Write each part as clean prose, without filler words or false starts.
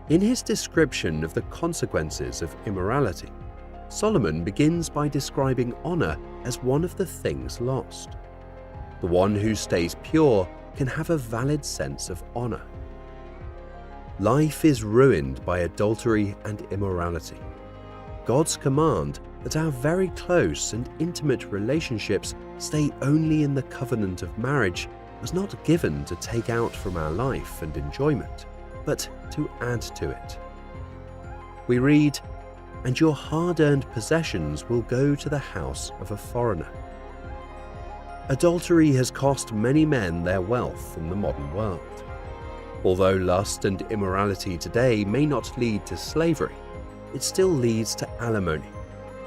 In his description of the consequences of immorality, Solomon begins by describing honor as one of the things lost. The one who stays pure can have a valid sense of honor. Life is ruined by adultery and immorality. God's command that our very close and intimate relationships stay only in the covenant of marriage was not given to take out from our life and enjoyment, but to add to it. We read, "And your hard-earned possessions will go to the house of a foreigner." Adultery has cost many men their wealth in the modern world. Although lust and immorality today may not lead to slavery, it still leads to alimony,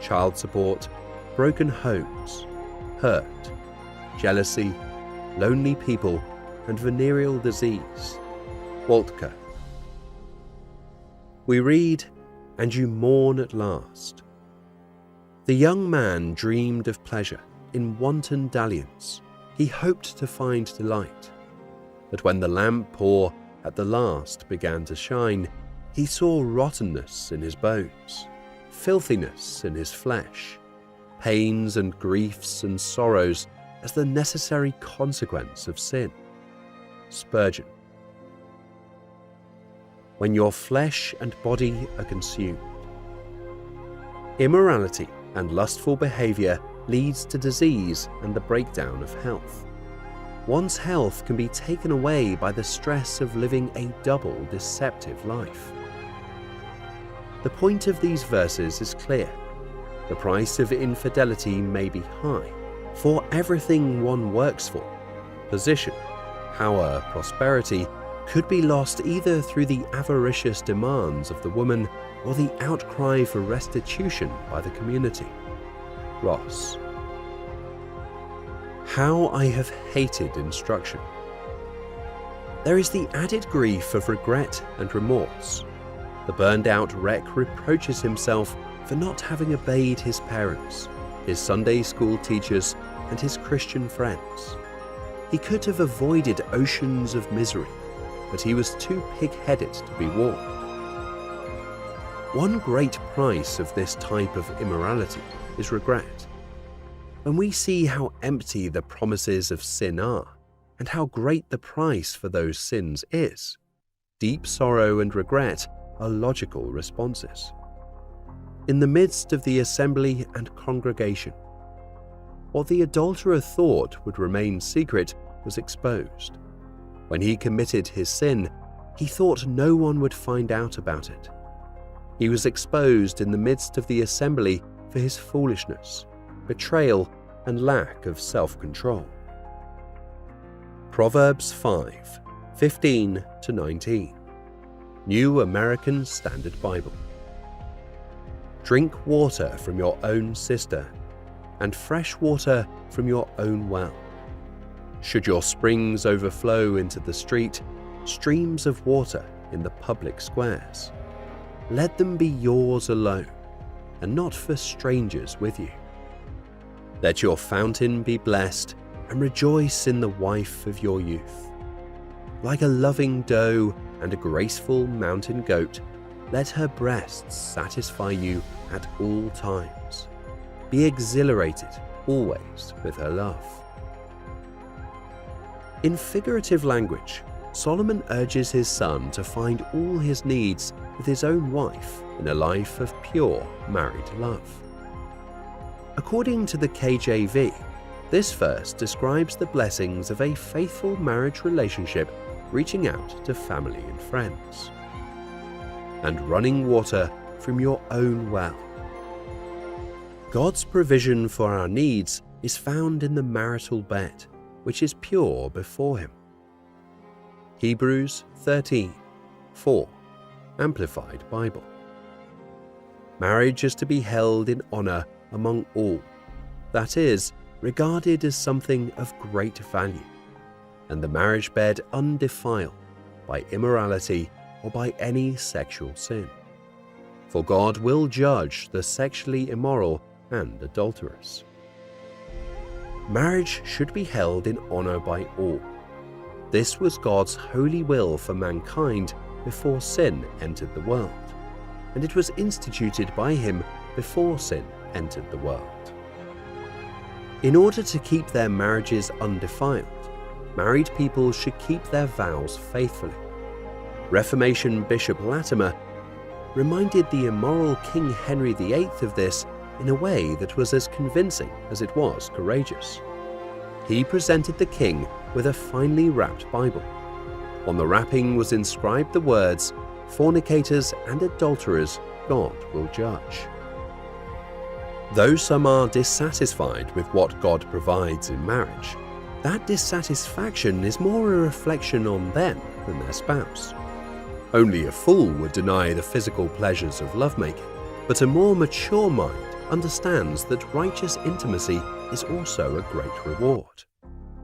child support, broken homes, hurt, jealousy, lonely people, and venereal disease. Waltker. We read, "And you mourn at last." The young man dreamed of pleasure. In wanton dalliance, he hoped to find delight. But when the lamp or, at the last, began to shine, he saw rottenness in his bones, filthiness in his flesh, pains and griefs and sorrows as the necessary consequence of sin. Spurgeon. When your flesh and body are consumed. Immorality and lustful behavior leads to disease and the breakdown of health. One's health can be taken away by the stress of living a double deceptive life. The point of these verses is clear. The price of infidelity may be high, for everything one works for, position, power, prosperity, could be lost either through the avaricious demands of the woman or the outcry for restitution by the community. Ross. How I have hated instruction. There is the added grief of regret and remorse. The burned-out wreck reproaches himself for not having obeyed his parents, his Sunday school teachers, and his Christian friends. He could have avoided oceans of misery, but he was too pig-headed to be warned. One great price of this type of immorality is regret. When we see how empty the promises of sin are, and how great the price for those sins is, deep sorrow and regret are logical responses. In the midst of the assembly and congregation, what the adulterer thought would remain secret was exposed. When he committed his sin, he thought no one would find out about it. He was exposed in the midst of the assembly for his foolishness, betrayal, and lack of self-control. Proverbs 5:15-19, New American Standard Bible. Drink water from your own cistern, and fresh water from your own well. Should your springs overflow into the street, streams of water in the public squares, let them be yours alone, and not for strangers with you. Let your fountain be blessed, and rejoice in the wife of your youth. Like a loving doe and a graceful mountain goat, let her breasts satisfy you at all times. Be exhilarated always with her love. In figurative language, Solomon urges his son to find all his needs with his own wife in a life of pure married love. According to the KJV, this verse describes the blessings of a faithful marriage relationship reaching out to family and friends. And running water from your own well. God's provision for our needs is found in the marital bed, which is pure before Him. Hebrews 13:4, Amplified Bible. Marriage is to be held in honor among all, that is, regarded as something of great value, and the marriage bed undefiled by immorality or by any sexual sin. For God will judge the sexually immoral and adulterous. Marriage should be held in honor by all. This was God's holy will for mankind before sin entered the world, and it was instituted by him before sin entered the world. In order to keep their marriages undefiled, married people should keep their vows faithfully. Reformation Bishop Latimer reminded the immoral King Henry VIII of this in a way that was as convincing as it was courageous. He presented the king with a finely wrapped Bible. On the wrapping was inscribed the words, "Fornicators and adulterers God will judge." Though some are dissatisfied with what God provides in marriage, that dissatisfaction is more a reflection on them than their spouse. Only a fool would deny the physical pleasures of lovemaking, but a more mature mind understands that righteous intimacy is also a great reward.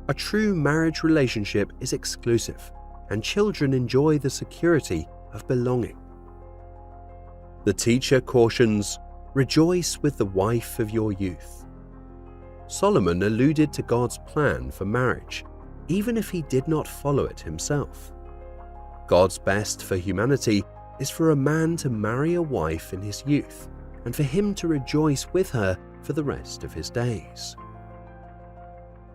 A true marriage relationship is exclusive, and children enjoy the security of belonging. The teacher cautions, "Rejoice with the wife of your youth." Solomon alluded to God's plan for marriage, even if he did not follow it himself. God's best for humanity is for a man to marry a wife in his youth, and for him to rejoice with her for the rest of his days.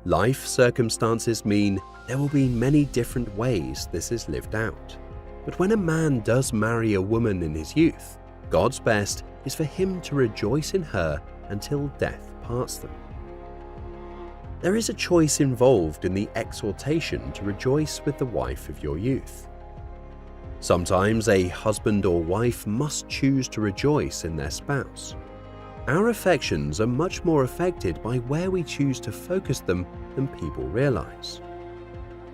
Life circumstances mean there will be many different ways this is lived out. But when a man does marry a woman in his youth, God's best is for him to rejoice in her until death parts them. There is a choice involved in the exhortation to rejoice with the wife of your youth. Sometimes a husband or wife must choose to rejoice in their spouse. Our affections are much more affected by where we choose to focus them than people realize.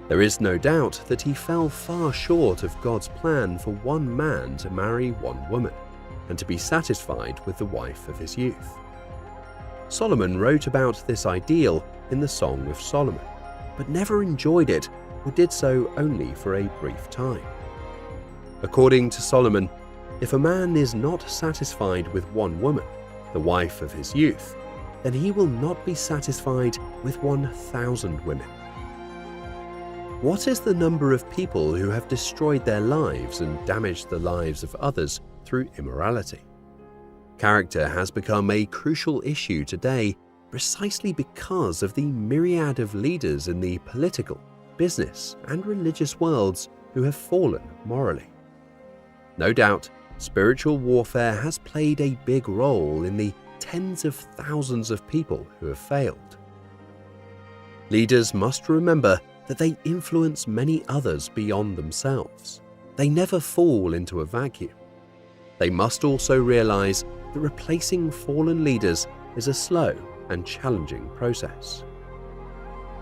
There is no doubt that he fell far short of God's plan for one man to marry one woman, and to be satisfied with the wife of his youth. Solomon wrote about this ideal in the Song of Solomon, but never enjoyed it, or did so only for a brief time. According to Solomon, if a man is not satisfied with one woman, the wife of his youth, then he will not be satisfied with 1,000 women. What is the number of people who have destroyed their lives and damaged the lives of others through immorality? Character has become a crucial issue today precisely because of the myriad of leaders in the political, business, and religious worlds who have fallen morally. No doubt, spiritual warfare has played a big role in the tens of thousands of people who have failed. Leaders must remember that they influence many others beyond themselves. They never fall into a vacuum. They must also realize that replacing fallen leaders is a slow and challenging process.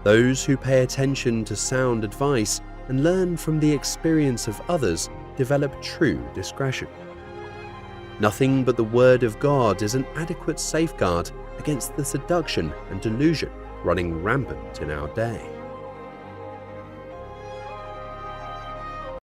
Those who pay attention to sound advice and learn from the experience of others develop true discretion. Nothing but the Word of God is an adequate safeguard against the seduction and delusion running rampant in our day.